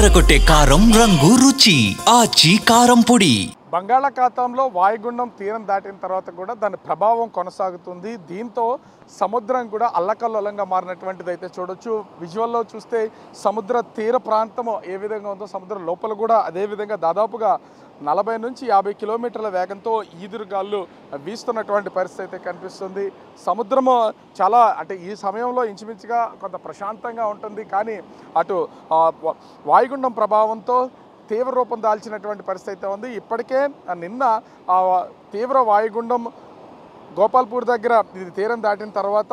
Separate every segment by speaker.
Speaker 1: అదరగొట్టే కారం రంగు రుచి ఆచి కారం పొడి.
Speaker 2: బంగాళాఖాతంలో వాయుగుండం తీరం దాటిన తర్వాత కూడా దాని ప్రభావం కొనసాగుతుంది. దీంతో సముద్రం కూడా అల్లకల్లోలంగా మారినటువంటిది అయితే చూడొచ్చు. విజువల్లో చూస్తే సముద్ర తీర ప్రాంతము ఏ విధంగా ఉందో సముద్రం లోపల కూడా అదే విధంగా దాదాపుగా 40 నుంచి 50 కిలోమీటర్ల వేగంతో ఈదురుగాళ్ళు వీస్తున్నటువంటి పరిస్థితి అయితే కనిపిస్తుంది. సముద్రము చాలా అంటే ఈ సమయంలో ఇంచుమించుగా కొంత ప్రశాంతంగా ఉంటుంది. కానీ అటు వాయుగుండం ప్రభావంతో తీవ్ర రూపం దాల్చినటువంటి పరిస్థితి అయితే ఉంది. ఇప్పటికే నిన్న తీవ్ర వాయుగుండం గోపాల్పూర్ దగ్గర ఇది తీరం దాటిన తర్వాత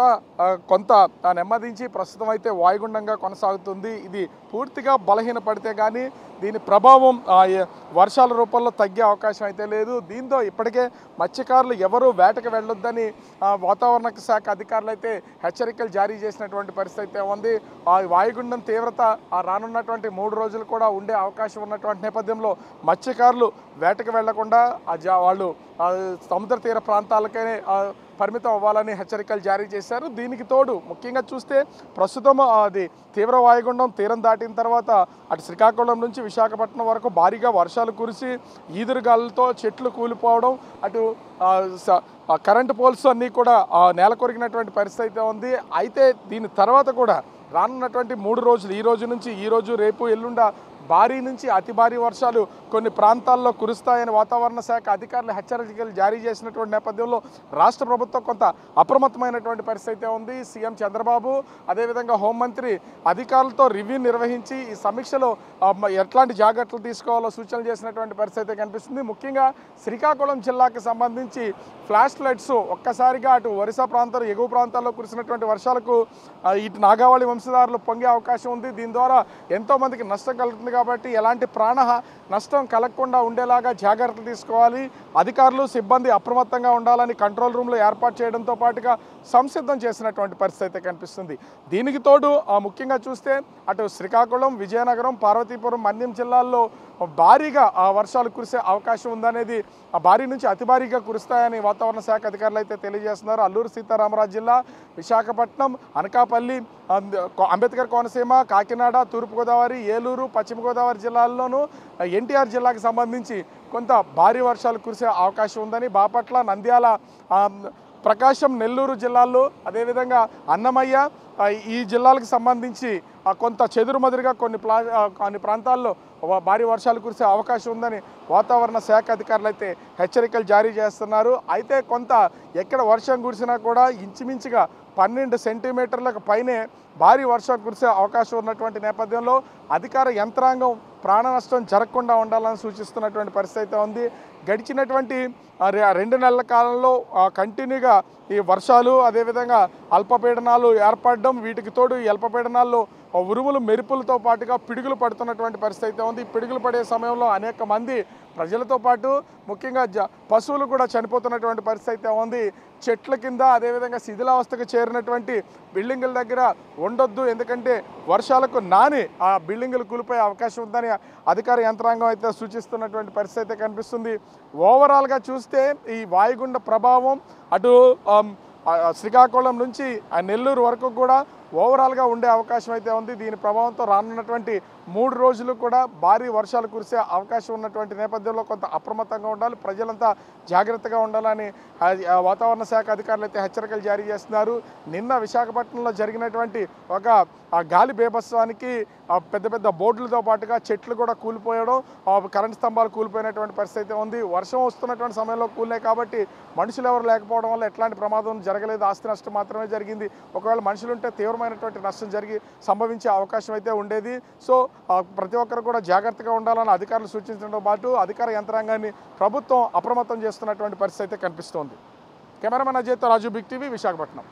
Speaker 2: కొంత నెమ్మదించి ప్రస్తుతం అయితే వాయుగుండంగా కొనసాగుతుంది. ఇది పూర్తిగా బలహీనపడితే కానీ దీని ప్రభావం వర్షాల రూపంలో తగ్గే అవకాశం అయితే లేదు. దీంతో ఇప్పటికే మత్స్యకారులు ఎవరూ వేటకు వెళ్ళొద్దని వాతావరణ శాఖ అధికారులు అయితే హెచ్చరికలు జారీ చేసినటువంటి పరిస్థితి అయితే ఉంది. ఆ వాయుగుండం తీవ్రత రానున్నటువంటి 3 రోజులు కూడా ఉండే అవకాశం ఉన్నటువంటి నేపథ్యంలో మత్స్యకారులు వేటకు వెళ్లకుండా వాళ్ళు సముద్ర తీర ప్రాంతాలకే పరిమితం అవ్వాలని హెచ్చరికలు జారీ చేశారు. దీనికి తోడు ముఖ్యంగా చూస్తే ప్రస్తుతం అది తీవ్ర వాయుగుండం తీరం దాటిన తర్వాత అటు శ్రీకాకుళం నుంచి విశాఖపట్నం వరకు భారీగా వర్షాలు కురిసి ఈదురుగాలులతో చెట్లు కూలిపోవడం, అటు కరెంటు పోల్స్ అన్నీ కూడా నేల కొరిగినటువంటి పరిస్థితి అయితే ఉంది. అయితే దీని తర్వాత కూడా రానున్నటువంటి 3 రోజులు ఈ రోజు రేపు ఎల్లుండ భారీ నుంచి అతి భారీ వర్షాలు కొన్ని ప్రాంతాల్లో కురుస్తాయని వాతావరణ శాఖ అధికారులు హెచ్చరికలు జారీ చేసినటువంటి నేపథ్యంలో రాష్ట్ర ప్రభుత్వం కొంత అప్రమత్తమైనటువంటి పరిస్థితి ఉంది. సీఎం చంద్రబాబు అదేవిధంగా హోంమంత్రి అధికారులతో రివ్యూ నిర్వహించి ఈ సమీక్షలో ఎట్లాంటి జాగ్రత్తలు తీసుకోవాలో సూచనలు చేసినటువంటి పరిస్థితి కనిపిస్తుంది. ముఖ్యంగా శ్రీకాకుళం జిల్లాకు సంబంధించి ఫ్లాష్ ఫ్లడ్స్ ఒక్కసారిగా అటు ఒరిస్సా ప్రాంతాలు ఎగువ ప్రాంతాల్లో కురిసినటువంటి వర్షాలకు ఇటు నాగావళి వంశధారులు పొంగే అవకాశం ఉంది. దీని ద్వారా ఎంతోమందికి నష్టం కలుగుతుంది. కాబట్టి ఎలాంటి ప్రాణ నష్టం కలగకుండా ఉండేలాగా జాగ్రత్తలు తీసుకోవాలి. అధికారులు సిబ్బంది అప్రమత్తంగా ఉండాలని కంట్రోల్ రూమ్లో ఏర్పాటు చేయడంతో పాటుగా సంసిద్ధం చేసినటువంటి పరిస్థితి కనిపిస్తుంది. దీనికి తోడు ముఖ్యంగా చూస్తే అటు శ్రీకాకుళం, విజయనగరం, పార్వతీపురం, మన్యం జిల్లాల్లో భారీగా వర్షాలు కురిసే అవకాశం ఉందనేది భారీ నుంచి అతి భారీగా కురుస్తాయని వాతావరణ శాఖ అధికారులు అయితే తెలియజేస్తున్నారు. అల్లూరు సీతారామరాజు జిల్లా, విశాఖపట్నం, అనకాపల్లి, అంబేద్కర్ కోనసీమ, కాకినాడ, తూర్పుగోదావరి, ఏలూరు, పశ్చిమ గోదావరి జిల్లాల్లోనూ ఎన్టీఆర్ జిల్లాకు సంబంధించి కొంత భారీ వర్షాలు కురిసే అవకాశం ఉందని, బాపట్ల, నంద్యాల, ప్రకాశం, నెల్లూరు జిల్లాల్లో అదేవిధంగా అన్నమయ్య ఈ జిల్లాలకు సంబంధించి కొంత చెదురుమదురుగా కొన్ని ప్రాంతాల్లో భారీ వర్షాలు కురిసే అవకాశం ఉందని వాతావరణ శాఖ అధికారులు అయితే హెచ్చరికలు జారీ చేస్తున్నారు. అయితే కొంత ఎక్కడ వర్షం కురిసినా కూడా ఇంచుమించుగా 12 సెంటీమీటర్లకు పైనే భారీ వర్షం కురిసే అవకాశం ఉన్నటువంటి నేపథ్యంలో అధికార యంత్రాంగం ప్రాణ నష్టం జరగకుండా ఉండాలని సూచిస్తున్నటువంటి పరిస్థితి ఉంది. గడిచినటువంటి 2 నెలల కాలంలో కంటిన్యూగా ఈ వర్షాలు అదేవిధంగా అల్పపీడనాలు ఏర్పడడం, వీటికి తోడు ఈ అల్పపీడనాల్లో ఉరుములు మెరుపులతో పాటుగా పిడుగులు పడుతున్నటువంటి పరిస్థితి ఉంది. పిడుగులు పడే సమయంలో అనేక మంది ప్రజలతో పాటు ముఖ్యంగా పశువులు కూడా చనిపోతున్నటువంటి పరిస్థితి ఉంది. చెట్ల కింద అదేవిధంగా శిథిలావస్థకు చేరినటువంటి బిల్డింగుల దగ్గర ఉండొద్దు, ఎందుకంటే వర్షాలకు నాని ఆ బిల్డింగులు కూలిపోయే అవకాశం ఉందని అధికార యంత్రాంగం అయితే సూచిస్తున్నటువంటి పరిస్థితి కనిపిస్తుంది. ఓవరాల్గా చూస్తే ఈ వాయుగుండ ప్రభావం అటు శ్రీకాకుళం నుంచి నెల్లూరు వరకు కూడా ఓవరాల్గా ఉండే అవకాశం అయితే ఉంది. దీని ప్రభావంతో రానున్నటువంటి 3 రోజులు కూడా భారీ వర్షాలు కురిసే అవకాశం ఉన్నటువంటి నేపథ్యంలో కొంత అప్రమత్తంగా ఉండాలి, ప్రజలంతా జాగ్రత్తగా ఉండాలని వాతావరణ శాఖ అధికారులు అయితే హెచ్చరికలు జారీ చేస్తున్నారు. నిన్న విశాఖపట్నంలో జరిగినటువంటి ఒక గాలి బీభత్సానికి పెద్ద పెద్ద బోర్డులతో పాటుగా చెట్లు కూడా కూలిపోయడం, కరెంట్ స్తంభాలు కూలిపోయినటువంటి పరిస్థితి ఉంది. వర్షం వస్తున్నటువంటి సమయంలో కూలినాయి కాబట్టి మనుషులు ఎవరు లేకపోవడం వల్ల ఎట్లాంటి ప్రమాదం జరగలేదు, ఆస్తి నష్టం మాత్రమే జరిగింది. ఒకవేళ మనుషులు ఉంటే తీవ్రమైనటువంటి నష్టం సంభవించే అవకాశం అయితే ఉండేది. సో ప్రతి ఒక్కరు కూడా జాగ్రత్తగా ఉండాలని అధికారులు సూచించడంతో పాటు అధికార యంత్రాంగాన్ని ప్రభుత్వం అప్రమత్తం చేస్తున్నటువంటి పరిస్థితి అయితే కనిపిస్తోంది. కెమెరామెన్ అజయ్తో రాజు, బిగ్ టీవీ, విశాఖపట్నం.